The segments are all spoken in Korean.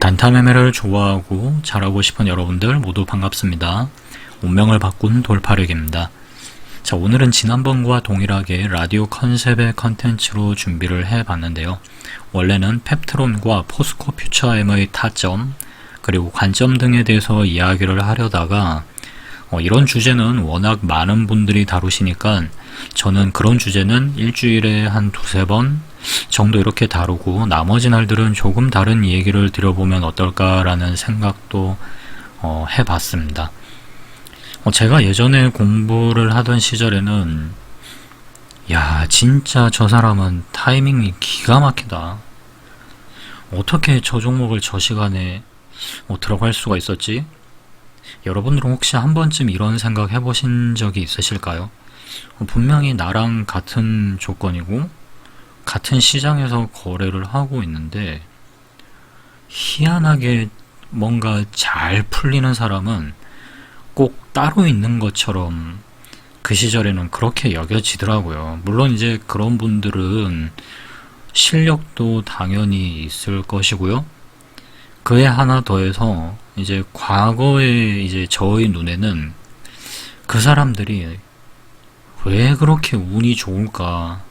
단타 매매를 좋아하고 잘하고 싶은 여러분들 모두 반갑습니다. 운명을 바꾼 돌파력입니다. 자, 오늘은 지난번과 동일하게 라디오 컨셉의 컨텐츠로 준비를 해봤는데요. 원래는 펩트론과 포스코 퓨처엠의 타점 그리고 관점 등에 대해서 이야기를 하려다가 이런 주제는 워낙 많은 분들이 다루시니까 저는 그런 주제는 일주일에 한 두세 번 정도 이렇게 다루고 나머지 날들은 조금 다른 얘기를 드려보면 어떨까라는 생각도 해봤습니다. 제가 예전에 공부를 하던 시절에는 야, 진짜 저 사람은 타이밍이 기가 막히다. 어떻게 저 종목을 저 시간에 들어갈 수가 있었지? 여러분들은 혹시 한 번쯤 이런 생각 해보신 적이 있으실까요? 분명히 나랑 같은 조건이고 같은 시장에서 거래를 하고 있는데 희한하게 뭔가 잘 풀리는 사람은 꼭 따로 있는 것처럼 그 시절에는 그렇게 여겨지더라고요. 물론 이제 그런 분들은 실력도 당연히 있을 것이고요. 그에 하나 더해서 이제 과거에 이제 저의 눈에는 그 사람들이 왜 그렇게 운이 좋을까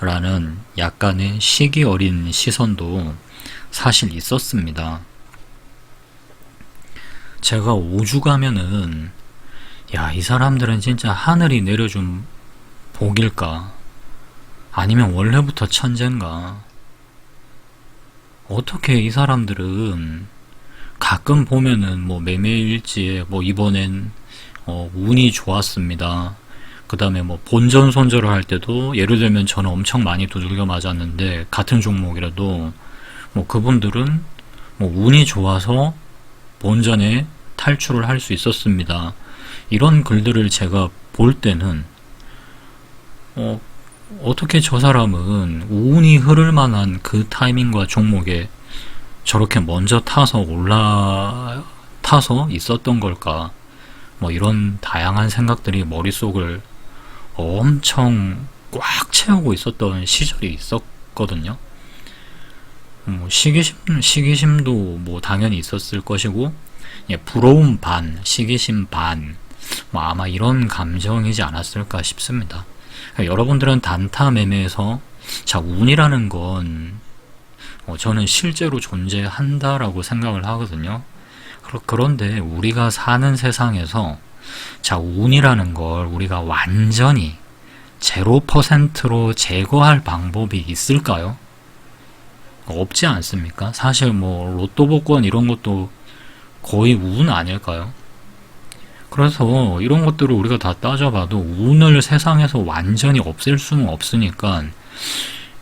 라는 약간의 시기 어린 시선도 사실 있었습니다. 제가 5주 가면은 야, 이 사람들은 진짜 하늘이 내려준 복일까? 아니면 원래부터 천재인가? 어떻게 이 사람들은 가끔 보면은 뭐 매매일지에 뭐 이번엔 운이 좋았습니다. 그 다음에 뭐 본전 손절을 할 때도 예를 들면 저는 엄청 많이 두들겨 맞았는데 같은 종목이라도 뭐 그분들은 뭐 운이 좋아서 본전에 탈출을 할 수 있었습니다. 이런 글들을 제가 볼 때는 어떻게 저 사람은 운이 흐를 만한 그 타이밍과 종목에 저렇게 먼저 타서 올라타서 있었던 걸까? 뭐 이런 다양한 생각들이 머릿속을 엄청 꽉 채우고 있었던 시절이 있었거든요. 시기심도 뭐 당연히 있었을 것이고, 부러움 반, 시기심 반, 뭐 아마 이런 감정이지 않았을까 싶습니다. 그러니까 여러분들은 단타 매매에서 자, 운이라는 건 저는 실제로 존재한다라고 생각을 하거든요. 그런데 우리가 사는 세상에서 자, 운이라는 걸 우리가 완전히 0%로 제거할 방법이 있을까요? 없지 않습니까? 사실 뭐 로또 복권 이런 것도 거의 운 아닐까요? 그래서 이런 것들을 우리가 다 따져봐도 운을 세상에서 완전히 없앨 수는 없으니까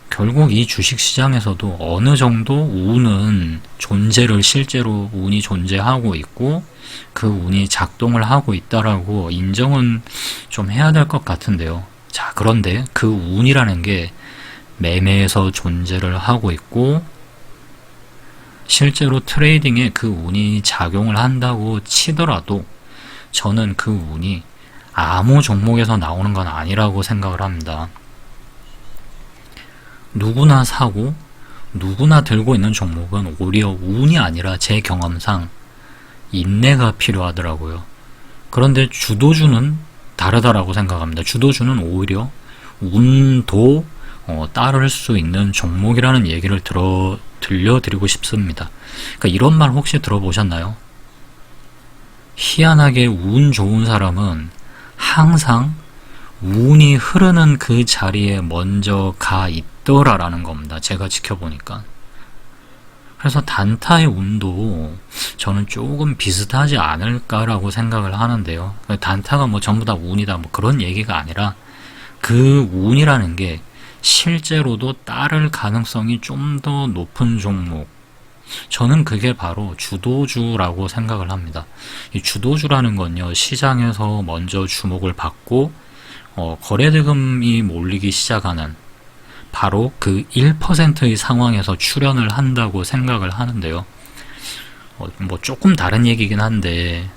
결국 이 주식시장에서도 어느 정도 운은 존재를 실제로 운이 존재하고 있고 그 운이 작동을 하고 있다라고 인정은 좀 해야 될 것 같은데요. 자, 그런데 그 운이라는 게 매매에서 존재를 하고 있고 실제로 트레이딩에 그 운이 작용을 한다고 치더라도 저는 그 운이 아무 종목에서 나오는 건 아니라고 생각을 합니다. 누구나 사고 누구나 들고 있는 종목은 오히려 운이 아니라 제 경험상 인내가 필요하더라고요. 그런데 주도주는 다르다라고 생각합니다. 주도주는 오히려 운도 따를 수 있는 종목이라는 얘기를 들려드리고 싶습니다. 그러니까 이런 말 혹시 들어보셨나요? 희한하게 운 좋은 사람은 항상 운이 흐르는 그 자리에 먼저 가 있더라라는 겁니다. 제가 지켜보니까. 그래서 단타의 운도 저는 조금 비슷하지 않을까라고 생각을 하는데요. 단타가 뭐 전부 다 운이다 뭐 그런 얘기가 아니라 그 운이라는 게 실제로도 따를 가능성이 좀 더 높은 종목, 저는 그게 바로 주도주라고 생각을 합니다. 이 주도주라는 건요, 시장에서 먼저 주목을 받고 거래대금이 몰리기 시작하는 바로 그 1%의 상황에서 출현을 한다고 생각을 하는데요. 뭐 조금 다른 얘기긴 한데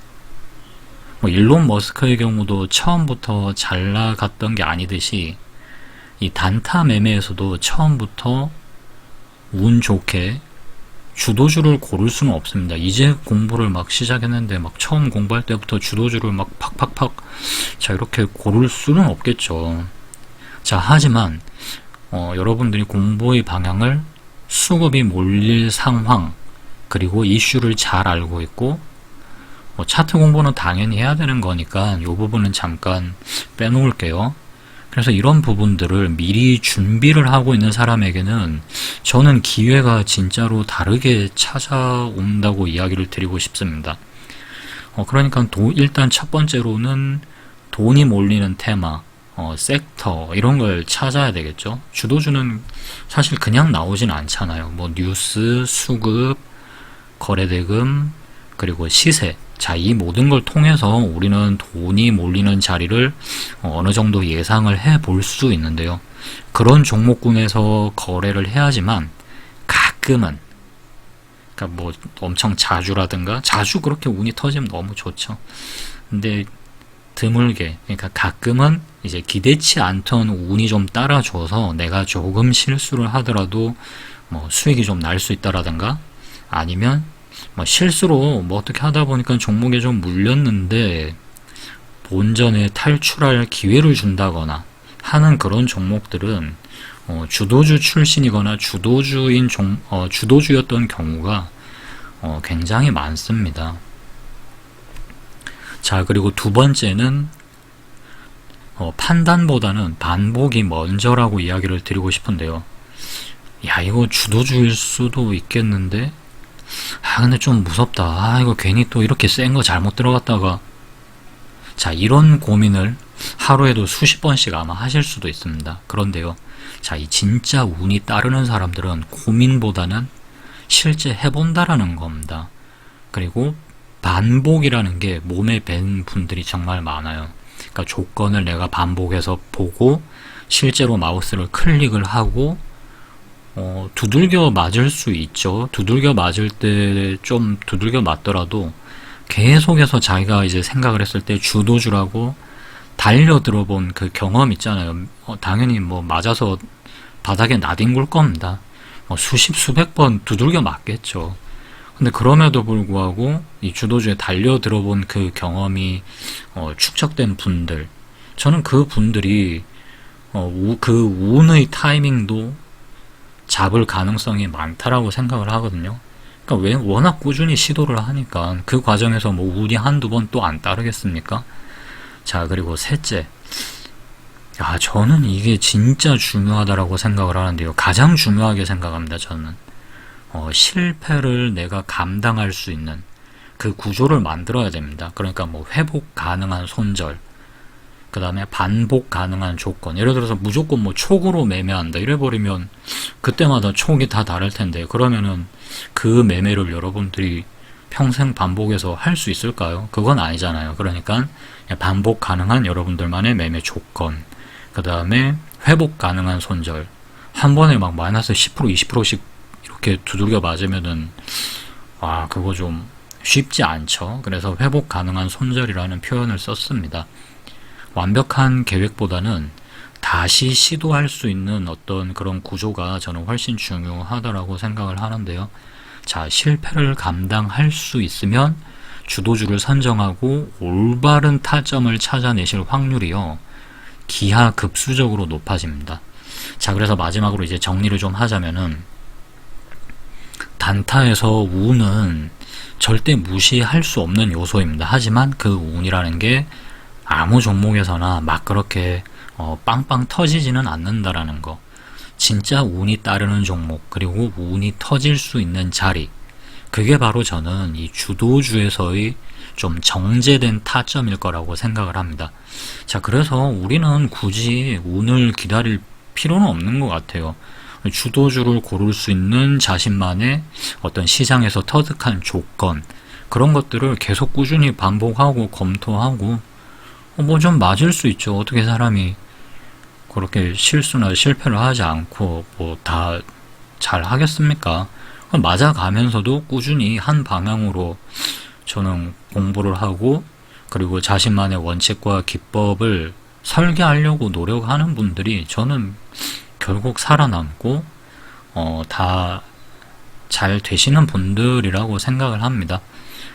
뭐 일론 머스크의 경우도 처음부터 잘 나갔던 게 아니듯이 이 단타 매매에서도 처음부터 운 좋게 주도주를 고를 수는 없습니다. 이제 공부를 막 시작했는데 막 처음 공부할 때부터 주도주를 막 팍팍팍 자 이렇게 고를 수는 없겠죠. 자 하지만 여러분들이 공부의 방향을 수급이 몰릴 상황 그리고 이슈를 잘 알고 있고 차트 공부는 당연히 해야 되는 거니까 이 부분은 잠깐 빼놓을게요. 그래서 이런 부분들을 미리 준비를 하고 있는 사람에게는 저는 기회가 진짜로 다르게 찾아온다고 이야기를 드리고 싶습니다. 그러니까 일단 첫 번째로는 돈이 몰리는 테마, 섹터 이런 걸 찾아야 되겠죠. 주도주는 사실 그냥 나오진 않잖아요. 뭐 뉴스, 수급, 거래대금, 그리고 시세. 자, 이 모든 걸 통해서 우리는 돈이 몰리는 자리를 어느 정도 예상을 해 볼 수 있는데요. 그런 종목군에서 거래를 해야지만 가끔은, 그러니까 뭐 엄청 자주라든가, 자주 그렇게 운이 터지면 너무 좋죠. 근데 드물게, 그러니까 가끔은 이제 기대치 않던 운이 좀 따라줘서 내가 조금 실수를 하더라도 뭐 수익이 좀 날 수 있다라든가, 아니면 뭐 실수로 뭐 어떻게 하다 보니까 종목에 좀 물렸는데 본전에 탈출할 기회를 준다거나 하는 그런 종목들은 주도주 출신이거나 주도주였던 경우가 굉장히 많습니다. 자, 그리고 두 번째는 판단보다는 반복이 먼저라고 이야기를 드리고 싶은데요. 야, 이거 주도주일 수도 있겠는데 근데 좀 무섭다. 이거 괜히 또 이렇게 센 거 잘못 들어갔다가. 자, 이런 고민을 하루에도 수십 번씩 아마 하실 수도 있습니다. 그런데요. 자, 이 진짜 운이 따르는 사람들은 고민보다는 실제 해본다라는 겁니다. 그리고 반복이라는 게 몸에 밴 분들이 정말 많아요. 그러니까 조건을 내가 반복해서 보고 실제로 마우스를 클릭을 하고 두들겨 맞을 수 있죠. 두들겨 맞을 때 좀 두들겨 맞더라도 계속해서 자기가 이제 생각을 했을 때 주도주라고 달려들어 본 그 경험 있잖아요. 당연히 뭐 맞아서 바닥에 나뒹굴 겁니다. 수십 수백 번 두들겨 맞겠죠. 근데 그럼에도 불구하고 이 주도주에 달려들어 본 그 경험이 축적된 분들, 저는 그 분들이 그 운의 타이밍도 잡을 가능성이 많다라고 생각을 하거든요. 그러니까 왜 워낙 꾸준히 시도를 하니까 그 과정에서 뭐 운이 한두 번 또 안 따르겠습니까? 자, 그리고 셋째. 야, 저는 이게 진짜 중요하다라고 생각을 하는데요. 가장 중요하게 생각합니다, 저는. 실패를 내가 감당할 수 있는 그 구조를 만들어야 됩니다. 그러니까 뭐 회복 가능한 손절, 그 다음에 반복 가능한 조건. 예를 들어서 무조건 뭐 촉으로 매매한다 이래버리면 그때마다 촉이 다 다를 텐데, 그러면은 그 매매를 여러분들이 평생 반복해서 할 수 있을까요? 그건 아니잖아요. 그러니까 반복 가능한 여러분들만의 매매 조건, 그 다음에 회복 가능한 손절. 한 번에 막 마이너스 10% 20%씩 이렇게 두들겨 맞으면은 그거 좀 쉽지 않죠. 그래서 회복 가능한 손절이라는 표현을 썼습니다. 완벽한 계획보다는 다시 시도할 수 있는 어떤 그런 구조가 저는 훨씬 중요하다라고 생각을 하는데요. 자, 실패를 감당할 수 있으면 주도주를 선정하고 올바른 타점을 찾아내실 확률이요, 기하급수적으로 높아집니다. 자, 그래서 마지막으로 이제 정리를 좀 하자면은, 단타에서 운은 절대 무시할 수 없는 요소입니다. 하지만 그 운이라는 게 아무 종목에서나 막 그렇게 빵빵 터지지는 않는다라는 거. 진짜 운이 따르는 종목, 그리고 운이 터질 수 있는 자리, 그게 바로 저는 이 주도주에서의 좀 정제된 타점일 거라고 생각을 합니다. 자, 그래서 우리는 굳이 운을 기다릴 필요는 없는 것 같아요. 주도주를 고를 수 있는 자신만의 어떤 시장에서 터득한 조건, 그런 것들을 계속 꾸준히 반복하고 검토하고 뭐 좀 맞을 수 있죠. 어떻게 사람이 그렇게 실수나 실패를 하지 않고 뭐 다 잘 하겠습니까? 맞아가면서도 꾸준히 한 방향으로 저는 공부를 하고, 그리고 자신만의 원칙과 기법을 설계하려고 노력하는 분들이 저는 결국 살아남고 다 잘 되시는 분들이라고 생각을 합니다.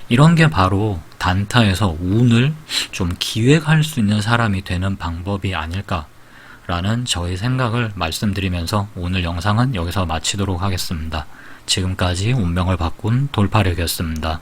이런 게 바로 단타에서 운을 좀 기획할 수 있는 사람이 되는 방법이 아닐까라는 저의 생각을 말씀드리면서 오늘 영상은 여기서 마치도록 하겠습니다. 지금까지 운명을 바꾼 돌파력이었습니다.